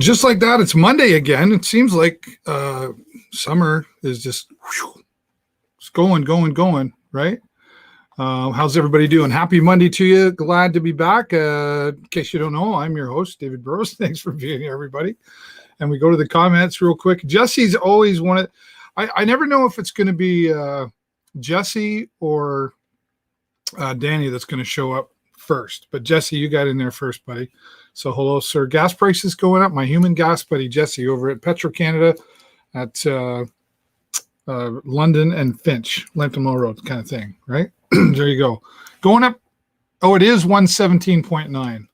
just like that, it's Monday again. It seems like summer is just it's going, right? How's everybody doing? Happy Monday to you. Glad to be back. In case you don't know, I'm your host, David Burrows. Thanks for being here, everybody. And we go to the comments real quick. Jesse's always wanted. I never know if it's going to be Jesse or Danny that's going to show up first. But Jesse, you got in there first, buddy. So hello, sir. Gas prices going up. My human gas buddy, Jesse, over at Petro-Canada at London and Finch, Lambton Road kind of thing, right? There you go. Going up. Oh, it is 117.9.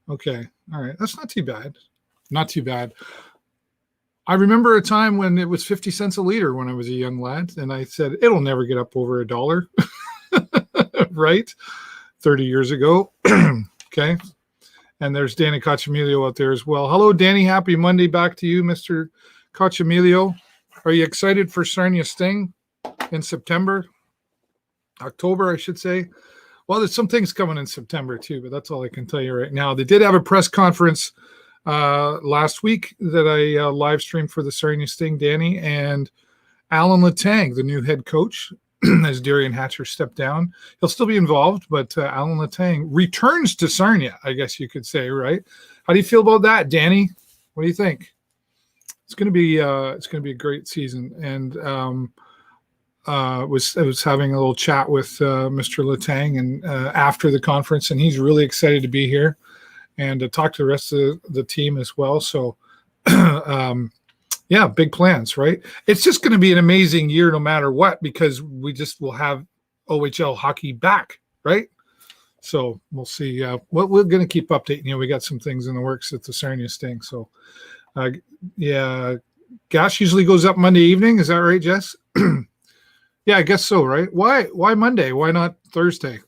Okay. All right. That's not too bad. Not too bad. I remember a time when it was 50 cents a liter when I was a young lad, and I said, it'll never get up over $1, right? 30 years ago. Okay. And there's Danny Cacciamilio out there as well. Hello, Danny. Happy Monday back to you, Mr. Cacciamilio. Are you excited for Sarnia Sting in September? October, I should say. Well, there's some things coming in September too, but that's all I can tell you right now. They did have a press conference last week that I live streamed for the Sarnia Sting, Danny, and Alan Letang, the new head coach, as Darian Hatcher stepped down. He'll still be involved, but Alan Letang returns to Sarnia, I guess you could say, right? How do you feel about that, Danny? What do you think? It's going to be a great season, and was having a little chat with Mr. Letang and after the conference, and he's really excited to be here and to talk to the rest of the team as well. So, yeah, big plans, right? It's just going to be an amazing year no matter what, because we just will have OHL hockey back, right? So we'll see. We're going to keep updating you. We got some things in the works at the Sarnia Sting. So, yeah, gas usually goes up Monday evening. Is that right, Jess? Yeah, I guess so, right? Why Monday? Why not Thursday?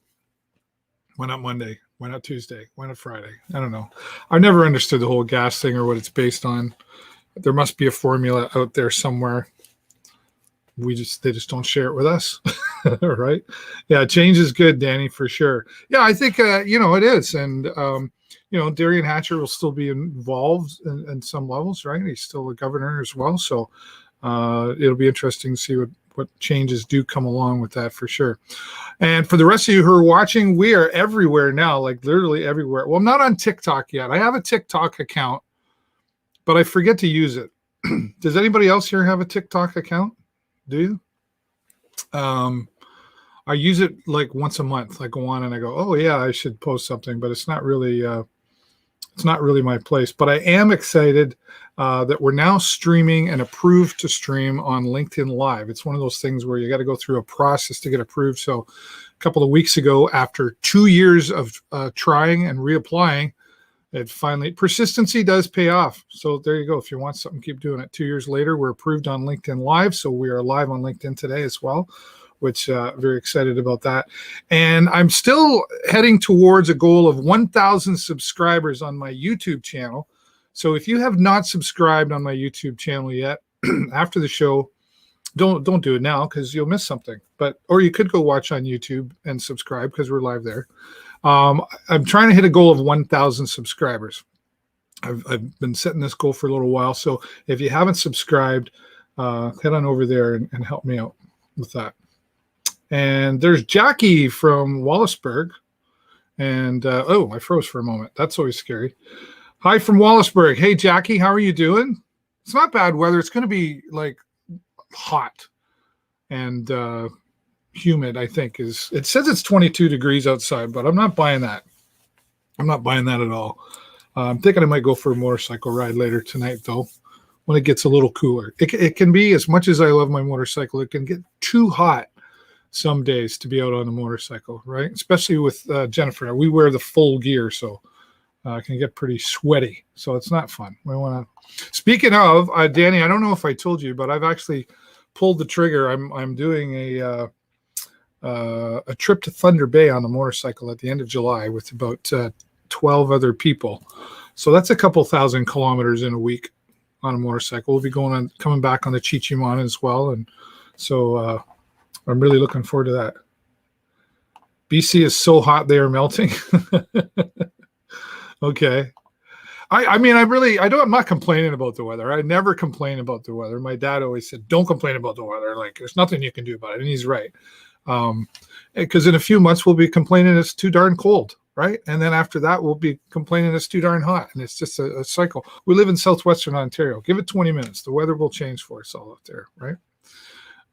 Why not Monday? Why not Tuesday? Why not Friday? I don't know. I've never understood the whole gas thing or what it's based on. There must be a formula out there somewhere. They just don't share it with us, right? Yeah, change is good, Danny, for sure. Yeah, I think it is, and Darian Hatcher will still be involved in some levels, right? He's still a governor as well, so it'll be interesting to see what changes do come along with that for sure. And for the rest of you who are watching, we are everywhere now, like literally everywhere. Well, I'm not on TikTok yet. I have a TikTok account, but I forget to use it. Does anybody else here have a TikTok account? Do you? I use it like once a month. I go on and I go, oh yeah, I should post something, but it's not really my place. But I am excited that we're now streaming and approved to stream on LinkedIn Live. It's one of those things where you got to go through a process to get approved. So a couple of weeks ago, after 2 years of trying and reapplying, it finally, persistency does pay off. So there you go. If you want something, keep doing it. 2 years later, we're approved on LinkedIn Live. So we are live on LinkedIn today as well, which very excited about that. And I'm still heading towards a goal of 1,000 subscribers on my YouTube channel. So if you have not subscribed on my YouTube channel yet, after the show, don't do it now because you'll miss something. Or you could go watch on YouTube and subscribe because we're live there. I'm trying to hit a goal of 1,000 subscribers. I've been setting this goal for a little while. So if you haven't subscribed, head on over there and help me out with that. And there's Jackie from Wallaceburg. And, I froze for a moment. That's always scary. Hi from Wallaceburg. Hey, Jackie, how are you doing? It's not bad weather. It's going to be like hot and humid, I think. It says it's 22 degrees outside, but I'm not buying that. I'm not buying that at all. I'm thinking I might go for a motorcycle ride later tonight, though, when it gets a little cooler. It can be, as much as I love my motorcycle, it can get too hot some days to be out on a motorcycle, right? Especially with Jennifer. We wear the full gear, so it can get pretty sweaty. So it's not fun. We want to. Speaking of, Danny, I don't know if I told you, but I've actually pulled the trigger. I'm doing a trip to Thunder Bay on a motorcycle at the end of July with about 12 other people. So that's a couple thousand kilometers in a week on a motorcycle. We'll be coming back on the Chichimana as well, and so I'm really looking forward to that. BC is so hot they are melting. Okay. I mean, I'm not complaining about the weather. I never complain about the weather. My dad always said, don't complain about the weather. Like, there's nothing you can do about it. And he's right. Because in a few months, we'll be complaining it's too darn cold, right? And then after that, we'll be complaining it's too darn hot. And it's just a cycle. We live in southwestern Ontario. Give it 20 minutes. The weather will change for us all out there, right?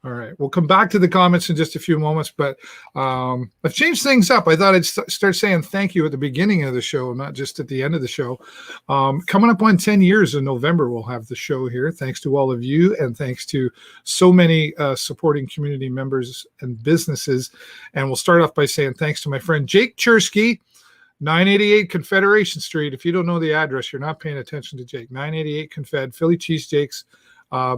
All right. We'll come back to the comments in just a few moments, but I've changed things up. I thought I'd start saying thank you at the beginning of the show, not just at the end of the show. Coming up on 10 years in November, we'll have the show here. Thanks to all of you, and thanks to so many supporting community members and businesses. And we'll start off by saying thanks to my friend Jake Chersky, 988 Confederation Street. If you don't know the address, you're not paying attention to Jake. 988 Confed, Philly Cheesesteaks.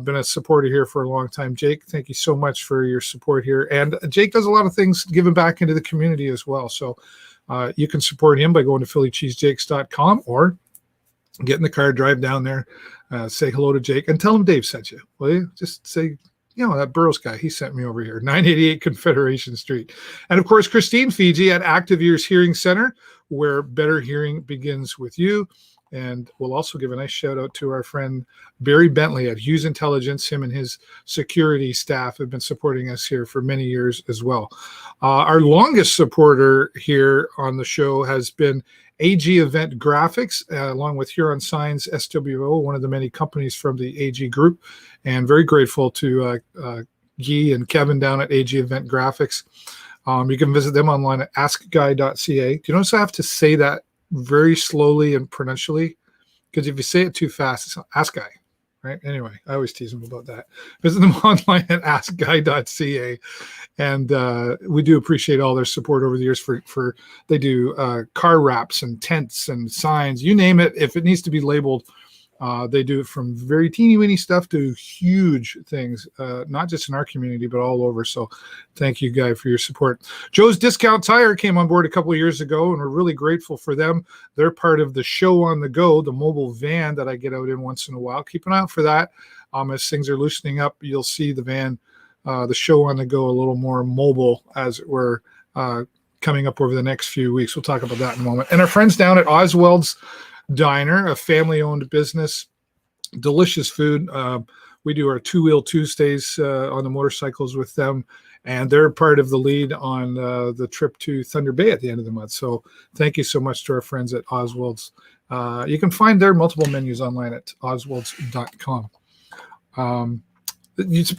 Been a supporter here for a long time. Jake, thank you so much for your support here. And Jake does a lot of things giving back into the community as well. So you can support him by going to phillycheesesteaks.com or get in the car, drive down there, say hello to Jake, and tell him Dave sent you. Will you? Just say, that Burrows guy, he sent me over here. 988 Confederation Street. And of course, Christine Fiji at Active Ears Hearing Center, where better hearing begins with you. And we'll also give a nice shout out to our friend Barry Bentley at Hughes Intelligence. Him and his security staff have been supporting us here for many years as well. Our longest supporter here on the show has been AG Event Graphics, along with Huron Signs SWO, one of the many companies from the AG group. And very grateful to Guy and Kevin down at AG Event Graphics. You can visit them online at askguy.ca. Do you notice I have to say that very slowly and pronuncially? Because if you say it too fast, it's Ask Guy, right? Anyway, I always tease them about that. Visit them online at askguy.ca. And we do appreciate all their support over the years for they do car wraps and tents and signs, you name it. If it needs to be labeled, they do it from very teeny weeny stuff to huge things, not just in our community, but all over. So thank you, Guy, for your support. Joe's Discount Tire came on board a couple of years ago, and we're really grateful for them. They're part of the Show on the Go, the mobile van that I get out in once in a while. Keep an eye out for that. As things are loosening up, you'll see the van, the Show on the Go, a little more mobile as we're coming up over the next few weeks. We'll talk about that in a moment. And our friends down at Oswald's Diner, a family-owned business, delicious food. We do our Two-Wheel Tuesdays on the motorcycles with them, and they're part of the lead on the trip to Thunder Bay at the end of the month. So thank you so much to our friends at Oswald's. You can find their multiple menus online at oswalds.com. It's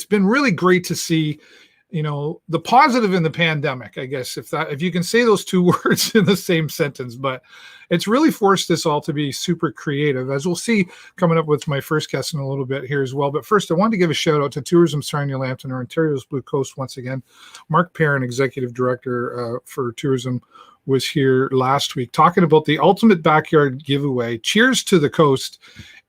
been really great to see the positive in the pandemic, I guess, if you can say those two words in the same sentence. But it's really forced us all to be super creative, as we'll see coming up with my first guest in a little bit here as well. But first, I wanted to give a shout out to Tourism Sarnia Lambton, or Ontario's Blue Coast once again. Mark Perrin, Executive Director for Tourism, was here last week talking about the ultimate backyard giveaway. Cheers to the Coast,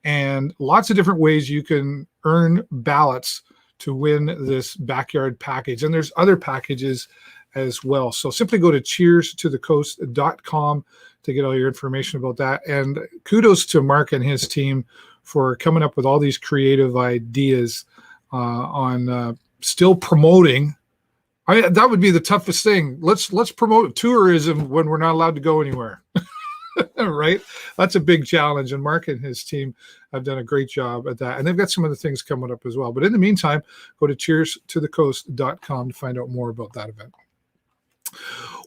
and lots of different ways you can earn ballots to win this backyard package. And there's other packages as well. So simply go to cheerstothecoast.com to get all your information about that. And kudos to Mark and his team for coming up with all these creative ideas on still promoting. That would be the toughest thing. Let's promote tourism when we're not allowed to go anywhere. Right? That's a big challenge, and Mark and his team have done a great job at that. And they've got some other things coming up as well. But in the meantime, go to cheerstothecoast.com to find out more about that event.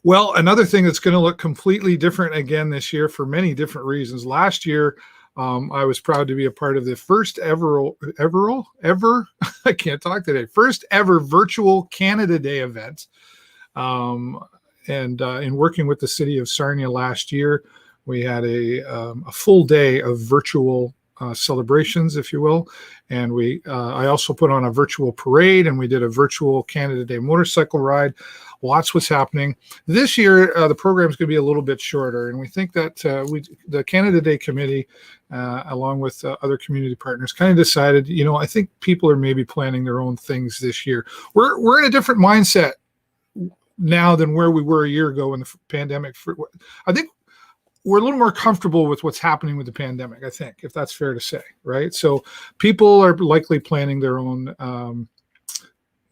Well, another thing that's going to look completely different again this year for many different reasons. Last year, I was proud to be a part of the first ever I can't talk today, first ever virtual Canada Day event. And in working with the city of Sarnia last year, we had a full day of virtual celebrations, if you will. And I also put on a virtual parade, and we did a virtual Canada Day motorcycle ride. Lots was happening. This year, the program is going to be a little bit shorter, and we think that the Canada Day Committee, along with other community partners, kind of decided, I think people are maybe planning their own things this year. We're in a different mindset now than where we were a year ago in the pandemic. I think we're a little more comfortable with what's happening with the pandemic, I think, if that's fair to say, right? So people are likely planning their own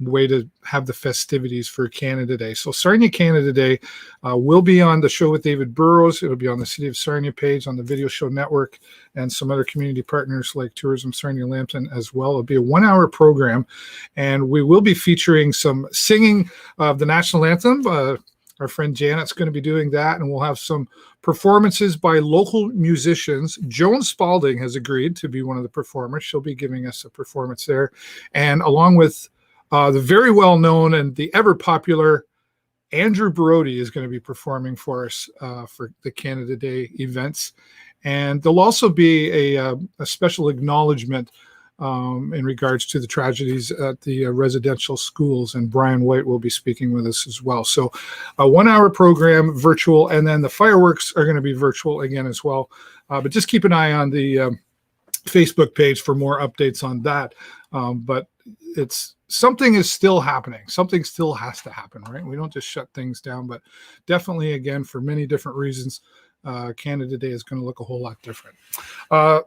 way to have the festivities for Canada Day. So Sarnia Canada Day will be on the Show with David Burrows. It'll be on the City of Sarnia page, on the Video Show Network, and some other community partners like Tourism Sarnia Lambton as well. It'll be a 1-hour program, and we will be featuring some singing of the national anthem. Our friend Janet's going to be doing that, and we'll have some performances by local musicians. Joan Spalding has agreed to be one of the performers. She'll be giving us a performance there. And along with the very well-known and the ever-popular Andrew Brody is going to be performing for us for the Canada Day events. And there'll also be a special acknowledgement in regards to the tragedies at the residential schools, and Brian White will be speaking with us as well. So a 1-hour program, virtual, and then the fireworks are going to be virtual again as well. But just keep an eye on the Facebook page for more updates on that. But something is still happening. Something still has to happen, right? We don't just shut things down, but definitely, again, for many different reasons, Canada Day is going to look a whole lot different.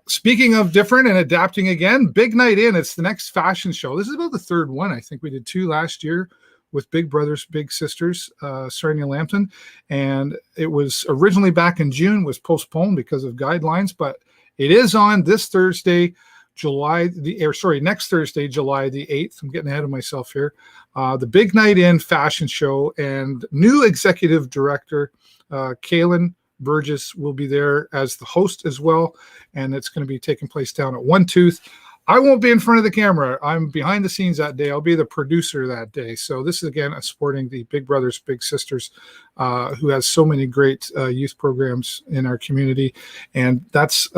Speaking of different and adapting again, Big Night In, it's the next fashion show. This is about the third one. I think we did 2 last year with Big Brothers, Big Sisters, Sarnia Lambton. And it was originally back in June, was postponed because of guidelines, but it is on this Thursday, next Thursday, July the 8th. I'm getting ahead of myself here. The Big Night In fashion show, and new executive director, Kaylin Burgess, will be there as the host as well, and it's going to be taking place down at One Tooth. I won't be in front of the camera. I'm behind the scenes that day. I'll be the producer that day. So this is, again, supporting the Big Brothers, Big Sisters, who has so many great youth programs in our community, and that's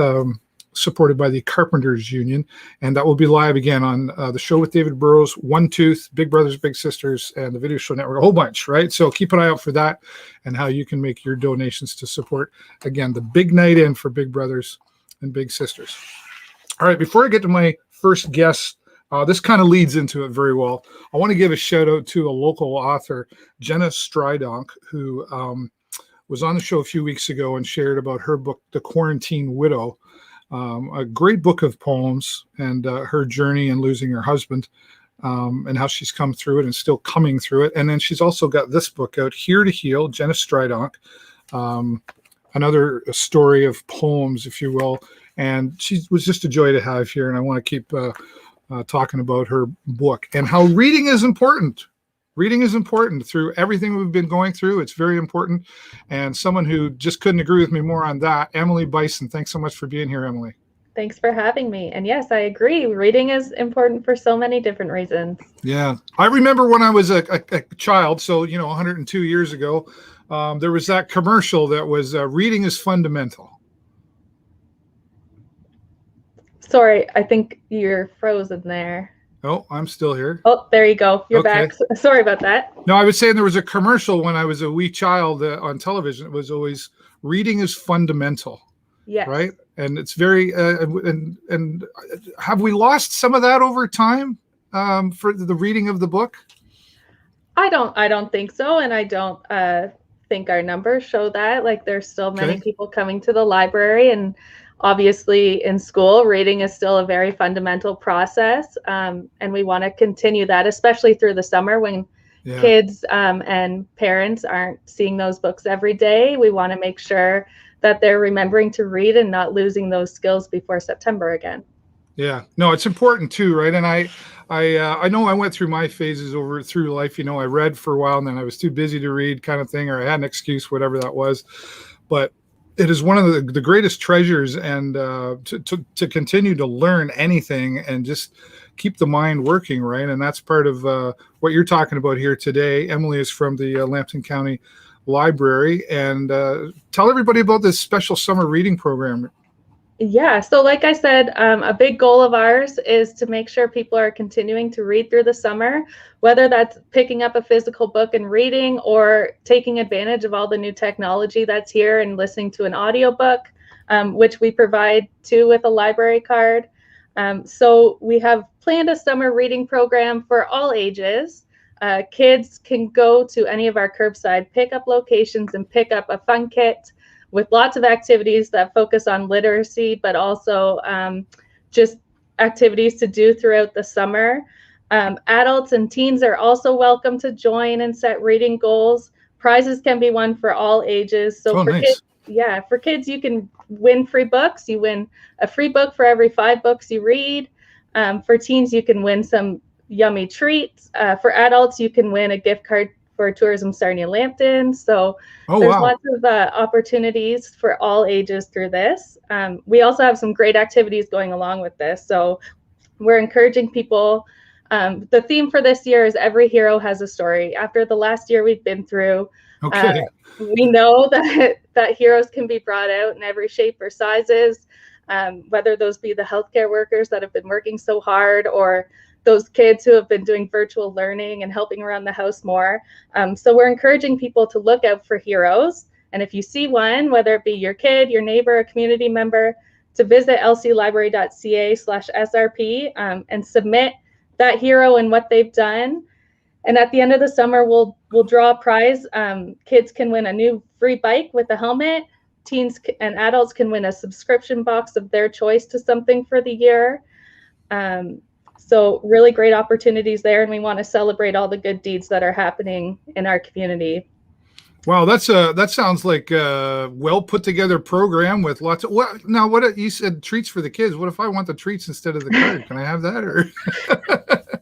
supported by the Carpenters Union, and that will be live again on the Show with David Burrows, One Tooth, Big Brothers, Big Sisters, and the Video Show Network, a whole bunch, right? So keep an eye out for that and how you can make your donations to support, again, the Big Night In for Big Brothers and Big Sisters. All right, before I get to my first guest, this kind of leads into it very well. I want to give a shout out to a local author, Jenna Stridonk, who was on the show a few weeks ago and shared about her book, The Quarantine Widow. A great book of poems, and her journey in losing her husband, and how she's come through it and still coming through it. And then she's also got this book out, Here to Heal, Jenna Stridonk, another story of poems, if you will. And she was just a joy to have here, and I want to keep talking about her book and how reading is important. Reading is important through everything we've been going through. It's very important. And someone who just couldn't agree with me more on that, Emily Bisson. Thanks so much for being here, Emily. Thanks for having me. And yes, I agree. Reading is important for so many different reasons. Yeah. I remember when I was a child, so, 102 years ago, there was that commercial that was reading is fundamental. Sorry, I think you're frozen there. Oh, I'm still here. Oh, there you go. You're okay. Back. Sorry about that. No, I was saying there was a commercial when I was a wee child on television. It was always reading is fundamental. Yes. Right. And it's very and have we lost some of that over time for the reading of the book? I don't think so, and I don't think our numbers show that. Like, there's still many people coming to the library, and obviously in school, reading is still a very fundamental process, and we want to continue that, especially through the summer when kids and parents aren't seeing those books every day. We want to make sure that they're remembering to read and not losing those skills before September again. Yeah, no, it's important too, right? And I know I went through my phases through life. I read for a while, and then I was too busy to read, kind of thing, or I had an excuse, whatever that was. But it is one of the greatest treasures, and to continue to learn anything and just keep the mind working, right? And that's part of what you're talking about here today. Emily is from the Lambton County Library, and tell everybody about this special summer reading program. Yeah, so like I said, a big goal of ours is to make sure people are continuing to read through the summer, whether that's picking up a physical book and reading, or taking advantage of all the new technology that's here and listening to an audiobook, which we provide too with a library card. So we have planned a summer reading program for all ages. Kids can go to any of our curbside pickup locations and pick up a fun kit with lots of activities that focus on literacy, but also just activities to do throughout the summer. Adults and teens are also welcome to join and set reading goals. Prizes can be won for all ages. So for nice. kids, for kids, you can win free books. You win a free book for every 5 books you read. For teens, you can win some yummy treats. For adults, you can win a gift card for Tourism Sarnia Lambton. So there's lots of opportunities for all ages through this. We also have some great activities going along with this. So we're encouraging people. The theme for this year is every hero has a story. After the last year we've been through, we know that heroes can be brought out in every shape or sizes, whether those be the healthcare workers that have been working so hard, or those kids who have been doing virtual learning and helping around the house more. So we're encouraging people to look out for heroes. And if you see one, whether it be your kid, your neighbor, a community member, to visit lclibrary.ca/SRP and submit that hero and what they've done. And at the end of the summer, we'll draw a prize. Kids can win a new free bike with a helmet. Teens and adults can win a subscription box of their choice to something for the year. So really great opportunities there. And we want to celebrate all the good deeds that are happening in our community. Wow, that sounds like a well put together program with lots of what you said treats for the kids. What if I want the treats instead of the card? Can I have that? Or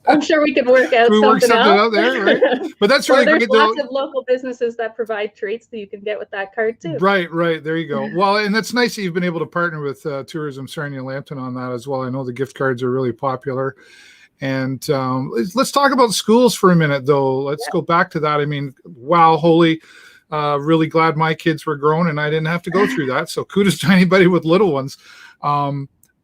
I'm sure we could work out something out there, right? But that's really there's great. Lots of local businesses that provide treats that you can get with that card too. Right. There you go. Well, and that's nice that you've been able to partner with Tourism Sarnia Lambton on that as well. I know the gift cards are really popular. And let's talk about schools for a minute, though. Let's go back to that. I mean, wow, holy. Really glad my kids were grown and I didn't have to go through that. So kudos to anybody with little ones.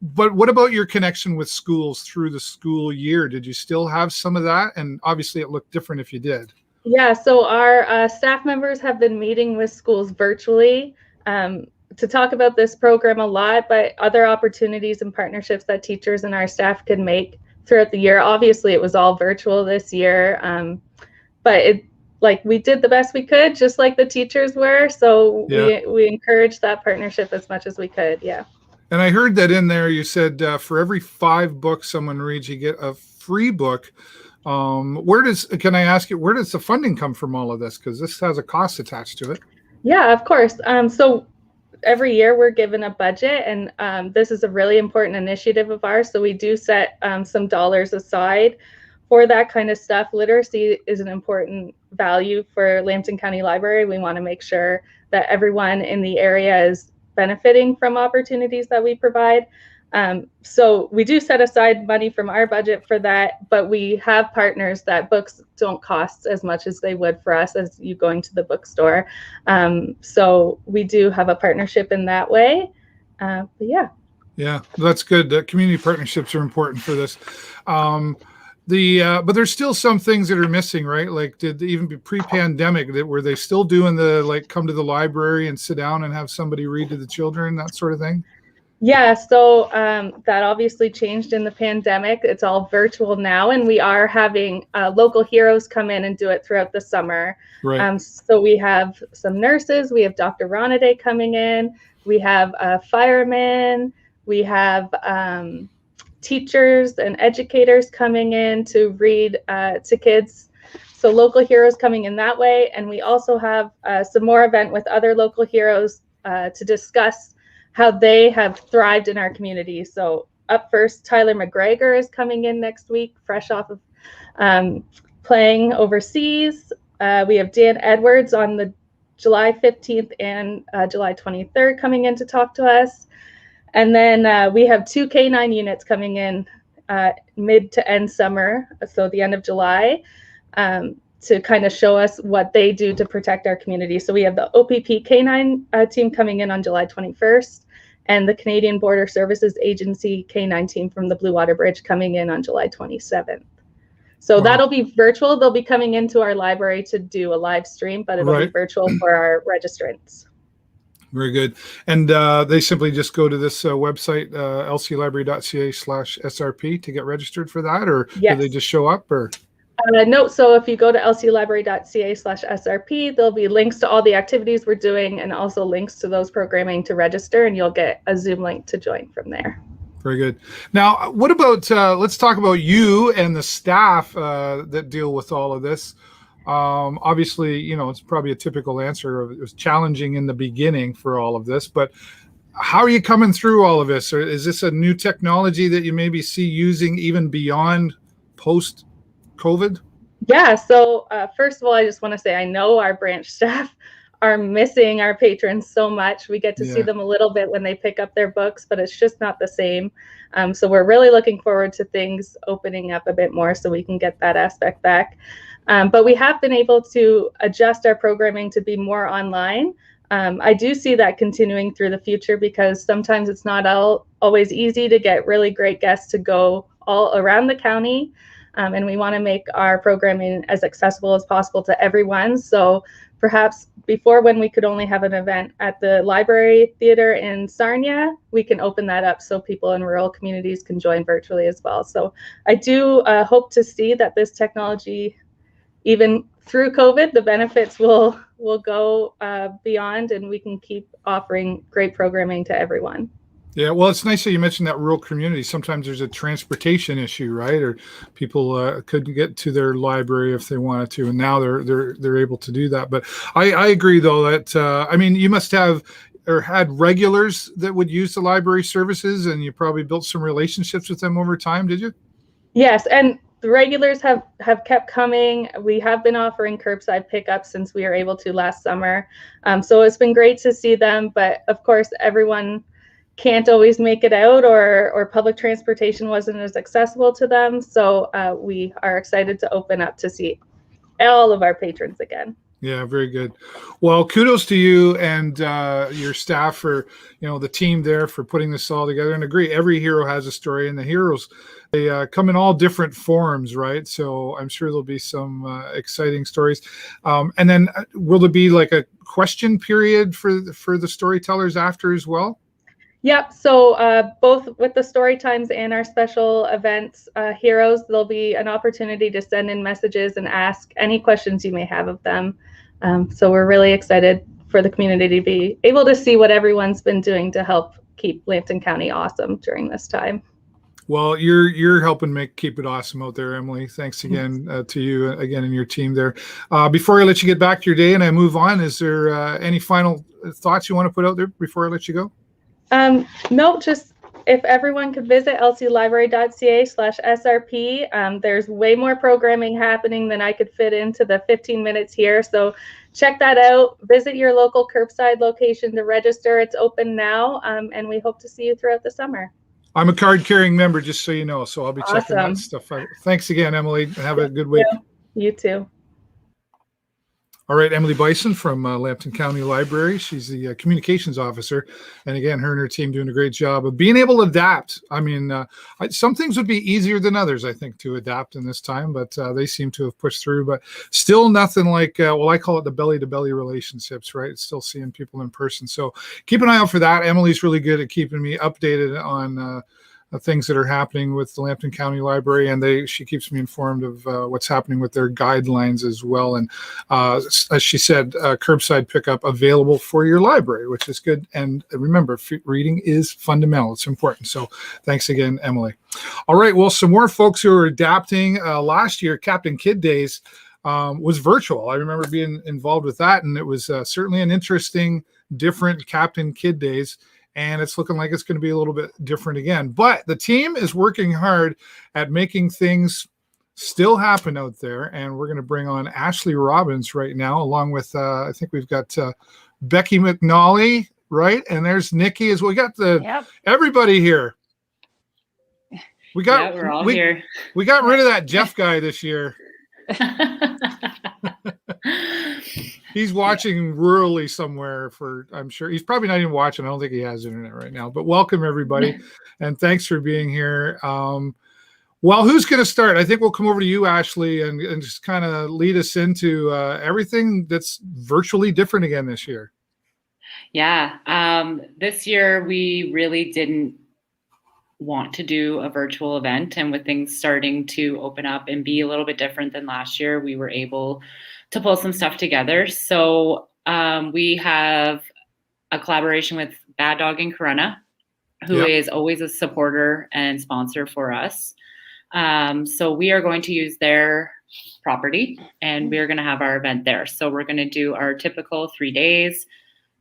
But what about your connection with schools through the school year? Did you still have some of that? And obviously it looked different if you did. Yeah, so our staff members have been meeting with schools virtually to talk about this program a lot, but other opportunities and partnerships that teachers and our staff could make throughout the year. Obviously it was all virtual this year, but we did the best we could, just like the teachers were. So we encouraged that partnership as much as we could. Yeah. And I heard that in there, you said for every 5 books someone reads, you get a free book. Can I ask you, where does the funding come from all of this? Because this has a cost attached to it. Yeah, of course. So every year we're given a budget, and this is a really important initiative of ours. So we do set some dollars aside for that kind of stuff. Literacy is an important value for Lambton County Library. We want to make sure that everyone in the area is benefiting from opportunities that we provide. So we do set aside money from our budget for that, but we have partners that books don't cost as much as they would for us as you going to the bookstore. So we do have a partnership in that way. But yeah. Yeah, that's good. Community partnerships are important for this. But there's still some things that are missing, right? Like, did even be pre-pandemic, were they still doing the come to the library and sit down and have somebody read to the children, that sort of thing? Yeah, so that obviously changed in the pandemic. It's all virtual now, and we are having local heroes come in and do it throughout the summer. Right. So we have some nurses, we have Dr. Ronaday coming in, we have firemen, we have teachers and educators coming in to read to kids. So local heroes coming in that way. And we also have some more event with other local heroes to discuss how they have thrived in our community. So up first, Tyler McGregor is coming in next week, fresh off of playing overseas. We have Dan Edwards on the July 15th and July 23rd coming in to talk to us. And then we have 2 K9 units coming in mid to end summer, so the end of July, to kind of show us what they do to protect our community. So we have the OPP K9 team coming in on July 21st, and the Canadian Border Services Agency K9 team from the Blue Water Bridge coming in on July 27th. So that'll be virtual. They'll be coming into our library to do a live stream, but it'll be virtual for our registrants. Very good. And they simply just go to this website, lclibrary.ca/SRP to get registered for that, or do they just show up? Or no, so if you go to lclibrary.ca/SRP, there'll be links to all the activities we're doing and also links to those programming to register, and you'll get a Zoom link to join from there. Very good. Now, what about, let's talk about you and the staff that deal with all of this. Obviously, it's probably a typical answer. It was challenging in the beginning for all of this, but how are you coming through all of this? Or is this a new technology that you maybe see using even beyond post-COVID? Yeah, so first of all, I just want to say I know our branch staff are missing our patrons so much. We get to see them a little bit when they pick up their books, but it's just not the same. So we're really looking forward to things opening up a bit more so we can get that aspect back. But we have been able to adjust our programming to be more online. I do see that continuing through the future because sometimes it's not always easy to get really great guests to go all around the county. And we want to make our programming as accessible as possible to everyone. So perhaps before, when we could only have an event at the library theater in Sarnia, we can open that up so people in rural communities can join virtually as well. So I do hope to see that this technology, even through COVID, the benefits will go beyond, and we can keep offering great programming to everyone. Yeah, well, it's nice that you mentioned that rural community. Sometimes there's a transportation issue, right? Or people couldn't get to their library if they wanted to, and now they're able to do that. But I agree, though, that I mean, you must have or had regulars that would use the library services, and you probably built some relationships with them over time, did you? Yes, and the regulars have kept coming. We have been offering curbside pickup since we were able to last summer. So it's been great to see them, but of course, everyone can't always make it out, or public transportation wasn't as accessible to them. So we are excited to open up to see all of our patrons again. Yeah, very good. Well, kudos to you and your staff for, the team there for putting this all together. And agree, every hero has a story, and the heroes, they come in all different forms, right? So I'm sure there'll be some exciting stories. And then will there be like a question period for the storytellers after as well? Yep. So both with the story times and our special events heroes, there'll be an opportunity to send in messages and ask any questions you may have of them. So we're really excited for the community to be able to see what everyone's been doing to help keep Lambton County awesome during this time. Well, you're helping keep it awesome out there, Emily. Thanks again to you again and your team there. Before I let you get back to your day and I move on, is there any final thoughts you want to put out there before I let you go? No, just if everyone could visit lclibrary.ca/SRP, there's way more programming happening than I could fit into the 15 minutes here. So check that out. Visit your local curbside location to register. It's open now, and we hope to see you throughout the summer. I'm a card-carrying member, just so you know, so I'll be checking that stuff out. Thanks again, Emily. Have a good week. You too. All right, Emily Bisson from Lambton County Library. She's the communications officer. And again, her and her team doing a great job of being able to adapt. I mean, some things would be easier than others, I think, to adapt in this time, but they seem to have pushed through. But still nothing like, well, I call it the belly-to-belly relationships, right? It's still seeing people in person. So keep an eye out for that. Emily's really good at keeping me updated on things that are happening with the Lambton County Library, and she keeps me informed of what's happening with their guidelines as well. And as she said, curbside pickup available for your library, which is good. And remember, reading is fundamental. It's important. So thanks again, Emily. All right. Well, some more folks who are adapting. Last year, Captain Kid Days was virtual. I remember being involved with that, and it was certainly an interesting, different Captain Kid Days. And it's looking like it's going to be a little bit different again. But the team is working hard at making things still happen out there. And we're going to bring on Ashley Robbins right now, along with, I think we've got Becky McNally, right? And there's Nikki as well. We got everybody here. We're all here. We got rid of that Jeff guy this year. He's watching rurally somewhere I'm sure. He's probably not even watching. I don't think he has internet right now. But welcome, everybody. And thanks for being here. Well, who's going to start? I think we'll come over to you, Ashley, and just kind of lead us into everything that's virtually different again this year. Yeah. This year, we really didn't want to do a virtual event. And with things starting to open up and be a little bit different than last year, we were able to pull some stuff together. So we have a collaboration with Bad Dog Corunna. who is always a supporter and sponsor for us. So we are going to use their property, and we're going to have our event there. So we're going to do our typical 3 days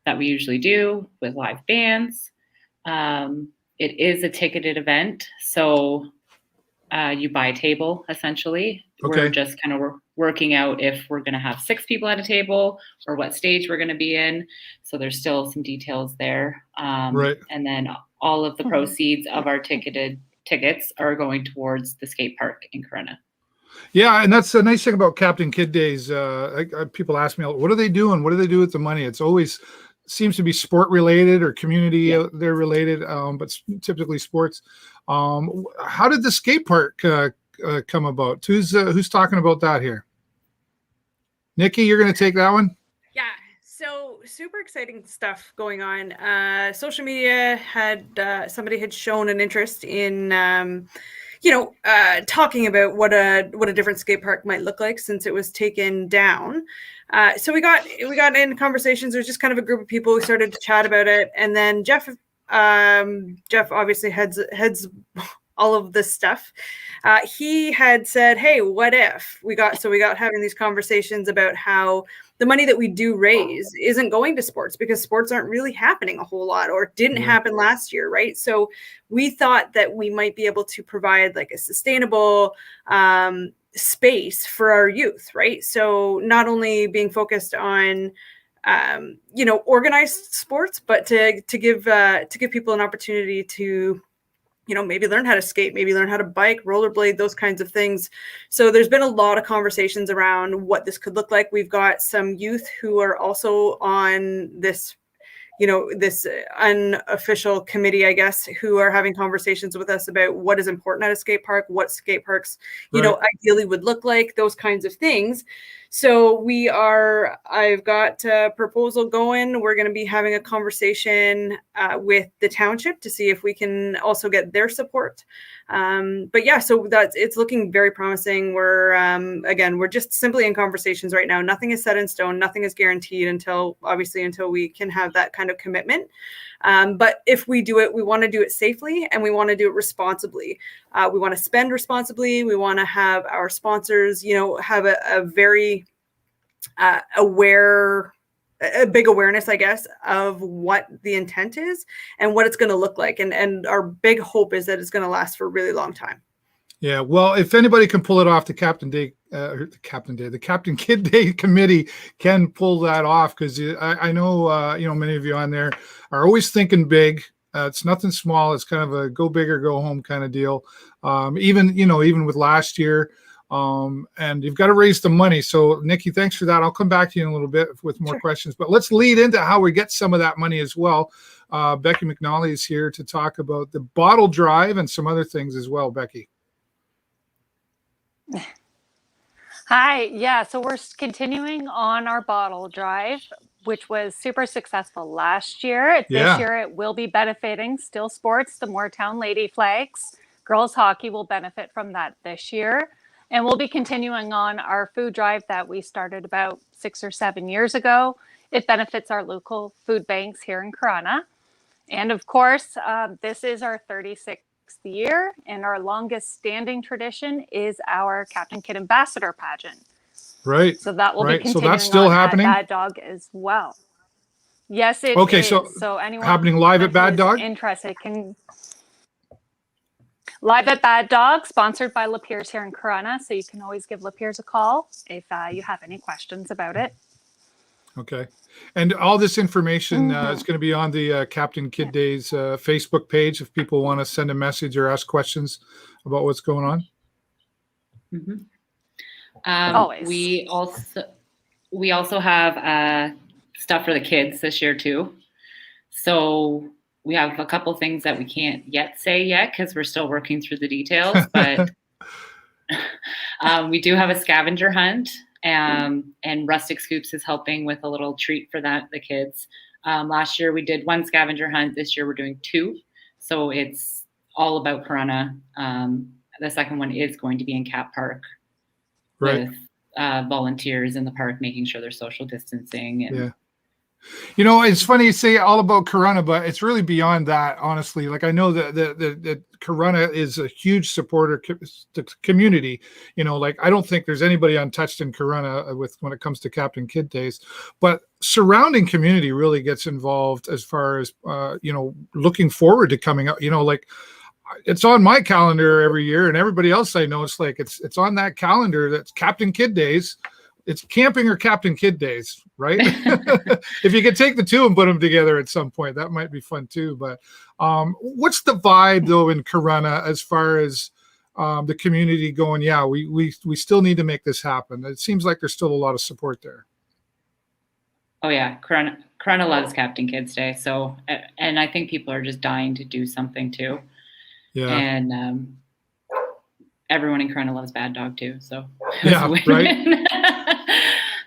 that we usually do with live bands. It is a ticketed event, so you buy a table, essentially. Okay. We're just kind of working out if we're going to have 6 people at a table or what stage we're going to be in. So there's still some details there. Right. And then all of the proceeds of our tickets are going towards the skate park in Corunna. Yeah, and that's the nice thing about Captain Kid Days. People ask me, what are they doing? What do they do with the money? It's always seems to be sport related or community they're related, but typically sports. How did the skate park come about? Who's talking about that here? Nikki, you're going to take that one? Yeah. So super exciting stuff going on. Social media somebody had shown an interest in talking about what a different skate park might look like since it was taken down. So we got in conversations. There's just kind of a group of people who started to chat about it, and then Jeff obviously heads all of this stuff. He had said, "Hey, what if we got having these conversations about how the money that we do raise isn't going to sports because sports aren't really happening a whole lot or didn't happen last year, right? So we thought that we might be able to provide like a sustainable space for our youth, right? So not only being focused on organized sports, but to give people an opportunity to maybe learn how to skate, maybe learn how to bike, rollerblade, those kinds of things. So there's been a lot of conversations around what this could look like. We've got some youth who are also on this, this unofficial committee, I guess, who are having conversations with us about what is important at a skate park, what skate parks, ideally would look like, those kinds of things. So I've got a proposal going. We're going to be having a conversation with the township to see if we can also get their support. But yeah, so it's looking very promising. We're just simply in conversations right now. Nothing is set in stone. Nothing is guaranteed until we can have that kind of commitment. But if we do it, we want to do it safely and we want to do it responsibly. We want to spend responsibly. We want to have our sponsors, have a very a big awareness, I guess, of what the intent is and what it's going to look like. And our big hope is that it's going to last for a really long time. Yeah, well, if anybody can pull it off, the Captain Kid Day committee can pull that off, because I know many of you on there are always thinking big. It's nothing small. It's kind of a go big or go home kind of deal. Even with last year, and you've got to raise the money. So Nikki, thanks for that. I'll come back to you in a little bit with more questions, but let's lead into how we get some of that money as well. Becky McNally is here to talk about the bottle drive and some other things as well. Becky. Hi. Yeah. So we're continuing on our bottle drive, which was super successful last year. This year it will be benefiting Still Sports, the Moortown Lady Flags. Girls hockey will benefit from that this year. And we'll be continuing on our food drive that we started about 6 or 7 years ago. It benefits our local food banks here in Corunna. And of course, this is our 36th year, and our longest standing tradition is our Captain Kid Ambassador pageant. Right. So that will be continuing. So that's still happening at Bad Dog as well. Yes, it is. So anyone happening live at Bad Dog? Interested can live at Bad Dog, sponsored by Lapierre's here in Corunna. So you can always give Lapierre's a call if you have any questions about it. Okay. And all this information is going to be on the Captain Kid Days Facebook page if people want to send a message or ask questions about what's going on. Always. We also have stuff for the kids this year too. So we have a couple things that we can't yet say because we're still working through the details, but we do have a scavenger hunt. And Rustic Scoops is helping with a little treat for the kids. Last year we did 1 scavenger hunt. This year we're doing 2. So it's all about Corunna. The second one is going to be in Cap Park with volunteers in the park, making sure there's social distancing. And It's funny you say all about Corunna, but it's really beyond that, honestly. Like I know that Corunna is a huge supporter the community. Like I don't think there's anybody untouched in Corunna when it comes to Captain Kid Days, but surrounding community really gets involved as far as looking forward to coming up. Like it's on my calendar every year, and everybody else I know, it's like it's on that calendar. That's Captain Kid Days. It's camping or Captain Kid Days, right? If you could take the two and put them together at some point, that might be fun too. But what's the vibe though in Corunna as far as the community going? Yeah, we still need to make this happen. It seems like there's still a lot of support there. Oh yeah, Corunna loves Captain Kids Day. So, and I think people are just dying to do something too. Yeah. And everyone in Corunna loves Bad Dog too. So yeah, right.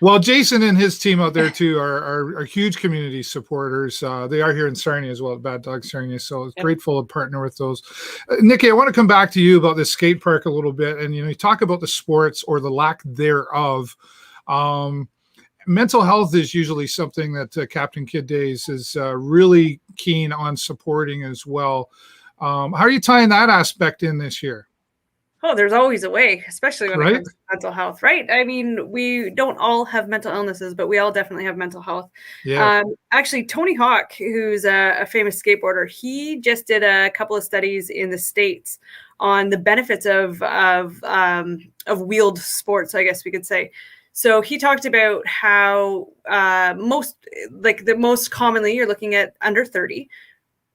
Well, Jason and his team out there too are huge community supporters. They are here in Sarnia as well, at Bad Dog Sarnia. So it's grateful to partner with those. Nikki, I want to come back to you about this skate park a little bit. And, you talk about the sports or the lack thereof. Mental health is usually something that Captain Kid Days is really keen on supporting as well. How are you tying that aspect in this year? Oh, there's always a way, especially when it comes to mental health, right? I mean, we don't all have mental illnesses, but we all definitely have mental health. Yeah. Actually, Tony Hawk, who's a famous skateboarder, he just did a couple of studies in the States on the benefits of wheeled sports, I guess we could say. So he talked about how most commonly you're looking at under 30.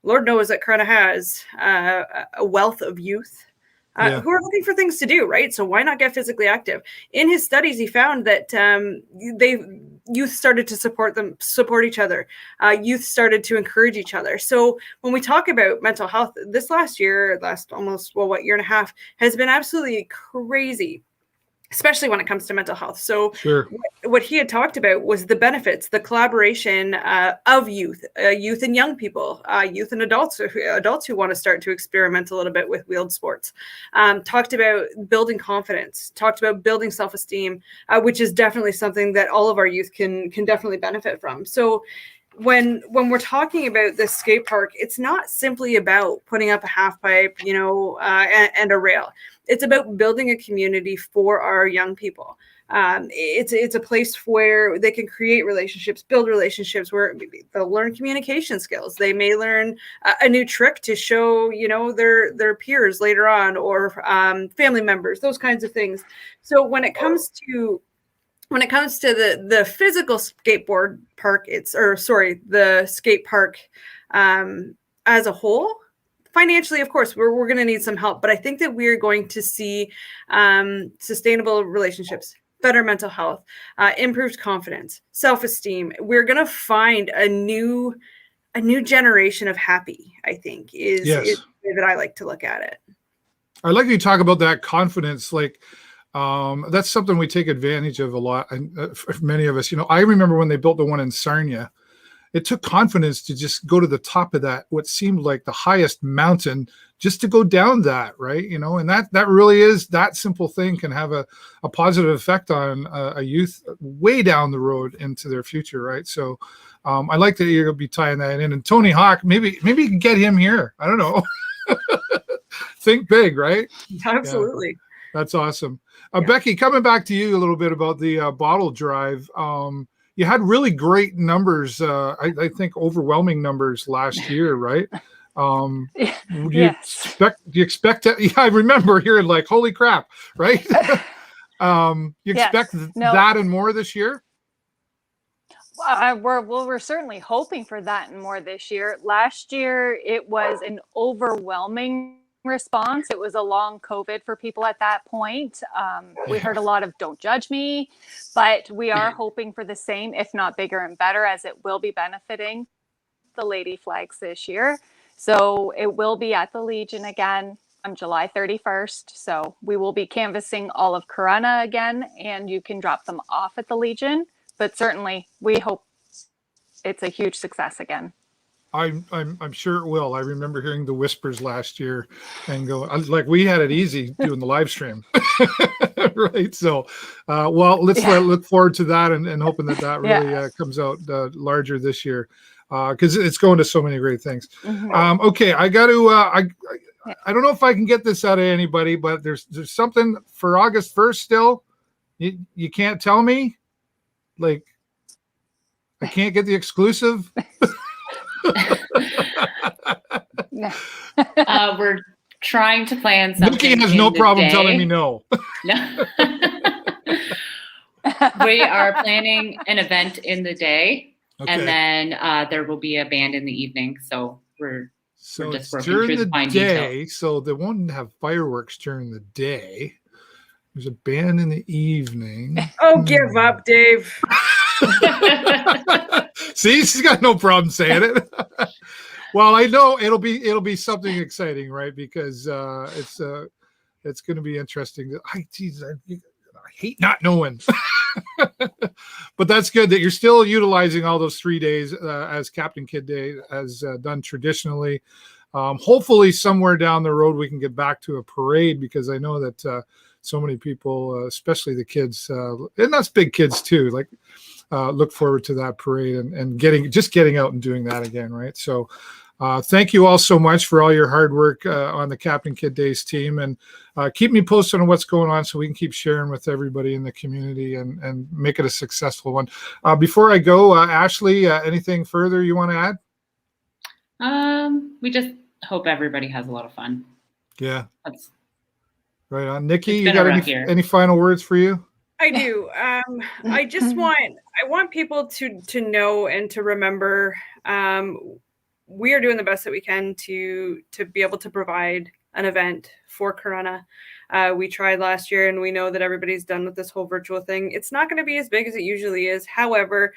Lord knows that Corunna has a wealth of youth. Who are looking for things to do, right? So why not get physically active? In his studies, he found that youth started to support each other. Youth started to encourage each other. So when we talk about mental health, this year and a half, has been absolutely crazy, especially when it comes to mental health. So what he had talked about was the benefits, the collaboration of youth and young people, youth and adults who want to start to experiment a little bit with wheeled sports. Talked about building confidence, talked about building self-esteem, which is definitely something that all of our youth can definitely benefit from. So when we're talking about this skate park, it's not simply about putting up a half pipe, and a rail. It's about building a community for our young people. It's a place where they can create relationships, build relationships, where they'll learn communication skills. They may learn a new trick to show, their peers later on, or family members, those kinds of things. So when it comes to the physical skateboard park, the skate park as a whole, financially, of course, we're going to need some help, but I think that we're going to see sustainable relationships, better mental health, improved confidence, self-esteem. We're going to find a new generation of happy, I think, is the way that I like to look at it. I like you talk about that confidence, like that's something we take advantage of a lot. And for many of us, I remember when they built the one in Sarnia, it took confidence to just go to the top of that, what seemed like the highest mountain, just to go down that, right? And that really is, that simple thing can have a positive effect on a youth way down the road into their future, right? So I like that you're going to be tying that in. And Tony Hawk, maybe you can get him here. I don't know. Think big, right? Absolutely. Yeah, that's awesome. Becky, coming back to you a little bit about the bottle drive. You had really great numbers. I think overwhelming numbers last year, right? Do you expect that? Yeah, I remember hearing like, holy crap, right? You expect that and more this year? We're certainly hoping for that and more this year. Last year, it was an overwhelming response. It was a long COVID for people at that point. We heard a lot of "don't judge me," but we are hoping for the same, if not bigger and better, as it will be benefiting the Lady Flags this year. So it will be at the Legion again on July 31st. So we will be canvassing all of Corunna again, and you can drop them off at the Legion. But certainly, we hope it's a huge success again. I'm sure it will. I remember hearing the whispers last year and go like we had it easy doing the live stream, right? So, well, let's look forward to that and hoping that really comes out larger this year because it's going to so many great things. Okay, I got to. I don't know if I can get this out of anybody, but there's something for August 1st still. You can't tell me, like I can't get the exclusive. We're trying to plan something. Nikki has no problem telling me no. No. We are planning an event in the day, and then there will be a band in the evening. So we're just working through the fine details. So they won't have fireworks during the day. There's a band in the evening. Oh, give up, Dave. See, she's got no problem saying it. Well, I know it'll be something exciting, right? Because it's going to be interesting. I hate not knowing, but that's good that you're still utilizing all those 3 days as Captain Kid Day has done traditionally. Hopefully, somewhere down the road we can get back to a parade because I know that so many people, especially the kids, and that's big kids too, like. Look forward to that parade and getting out and doing that again, right? So thank you all so much for all your hard work on the Captain Kid Days team, and keep me posted on what's going on so we can keep sharing with everybody in the community and make it a successful one. Before I go, Ashley, anything further you want to add? We just hope everybody has a lot of fun. Yeah. That's right on. Nikki, you got any final words for you? I do. I just want people to know and to remember we are doing the best that we can to be able to provide an event for Corunna. We tried last year, and we know that everybody's done with this whole virtual thing. It's not going to be as big as it usually is. However,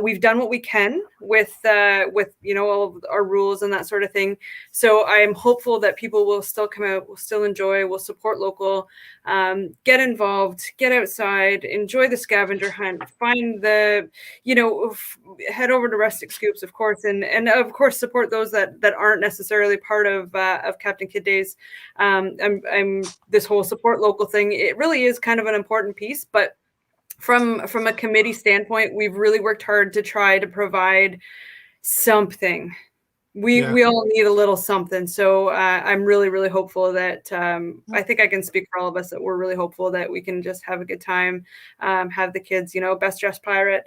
we've done what we can with all of our rules and that sort of thing. So I'm hopeful that people will still come out, will still enjoy, will support local, get involved, get outside, enjoy the scavenger hunt, find the, head over to Rustic Scoops, of course, and of course support those that aren't necessarily part of Captain Kid Days. I'm this whole support local thing. It really is kind of an important piece, but from a committee standpoint, we've really worked hard to try to provide something. We all need a little something. So I'm really, really hopeful that I think I can speak for all of us that we're really hopeful that we can just have a good time, have the kids, best dressed pirate,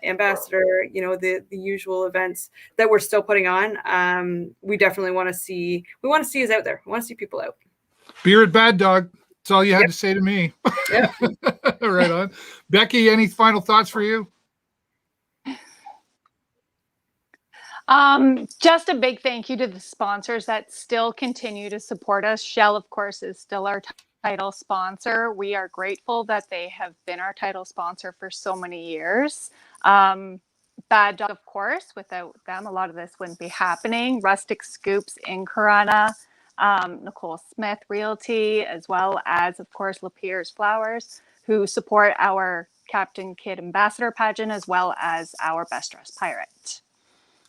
ambassador, the usual events that we're still putting on. We definitely want to see us out there. We want to see people out. Beer at Bad Dog. That's all you had to say to me. Yeah. Right on. Becky, any final thoughts for you? Just a big thank you to the sponsors that still continue to support us. Shell, of course, is still our title sponsor. We are grateful that they have been our title sponsor for so many years. Bad Dog, of course, without them, a lot of this wouldn't be happening. Rustic Scoops in Corunna, Nicole Smith Realty, as well as, of course, Lapierre's Flowers, who support our Captain Kid Ambassador pageant, as well as our Best Dressed Pirate.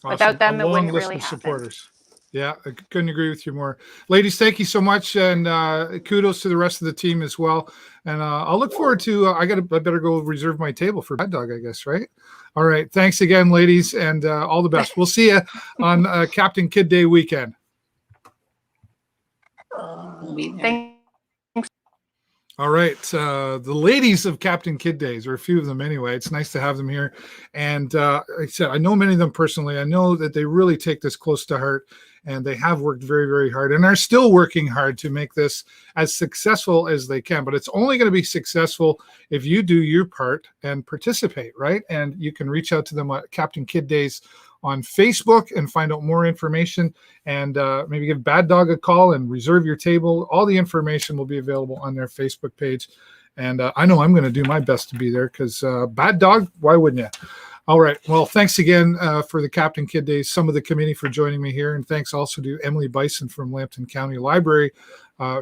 Awesome. Without them, a it long wouldn't list really of happen. supporters. Yeah, I couldn't agree with you more. Ladies, thank you so much, and kudos to the rest of the team as well. And I'll look forward to. I better go reserve my table for Bad Dog, I guess, right? All right. Thanks again, ladies, and all the best. We'll see you on Captain Kid Day weekend. Thanks. All right. The ladies of Captain Kid Days, or a few of them anyway. It's nice to have them here. And like I said, I know many of them personally. I know that they really take this close to heart, and they have worked very, very hard and are still working hard to make this as successful as they can. But it's only going to be successful if you do your part and participate, right? And you can reach out to them at Captain Kid Days on Facebook and find out more information, and maybe give Bad Dog a call and reserve your table. All the information will be available on their Facebook page. And I know I'm going to do my best to be there because Bad Dog, why wouldn't you? All right. Well, thanks again for the Captain Kid Days, some of the committee for joining me here. And thanks also to Emily Bisson from Lambton County Library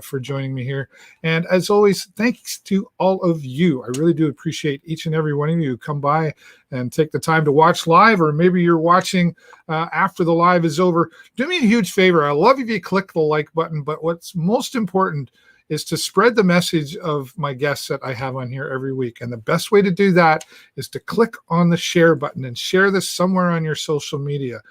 for joining me here. And as always, thanks to all of you. I really do appreciate each and every one of you who come by and take the time to watch live, or maybe you're watching after the live is over. Do me a huge favor. I love if you click the like button, but what's most important is to spread the message of my guests that I have on here every week. And the best way to do that is to click on the share button and share this somewhere on your social media.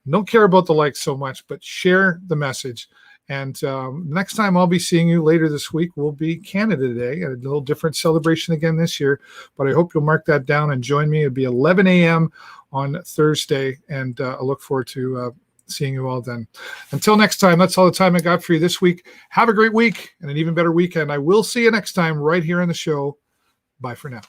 Don't care about the likes so much, but share the message. And next time I'll be seeing you later this week will be Canada Day, a little different celebration again this year. But I hope you'll mark that down and join me. It'll be 11 a.m. on Thursday. And I look forward to seeing you all then. Until next time, that's all the time I got for you this week. Have a great week and an even better weekend. I will see you next time right here on the show. Bye for now.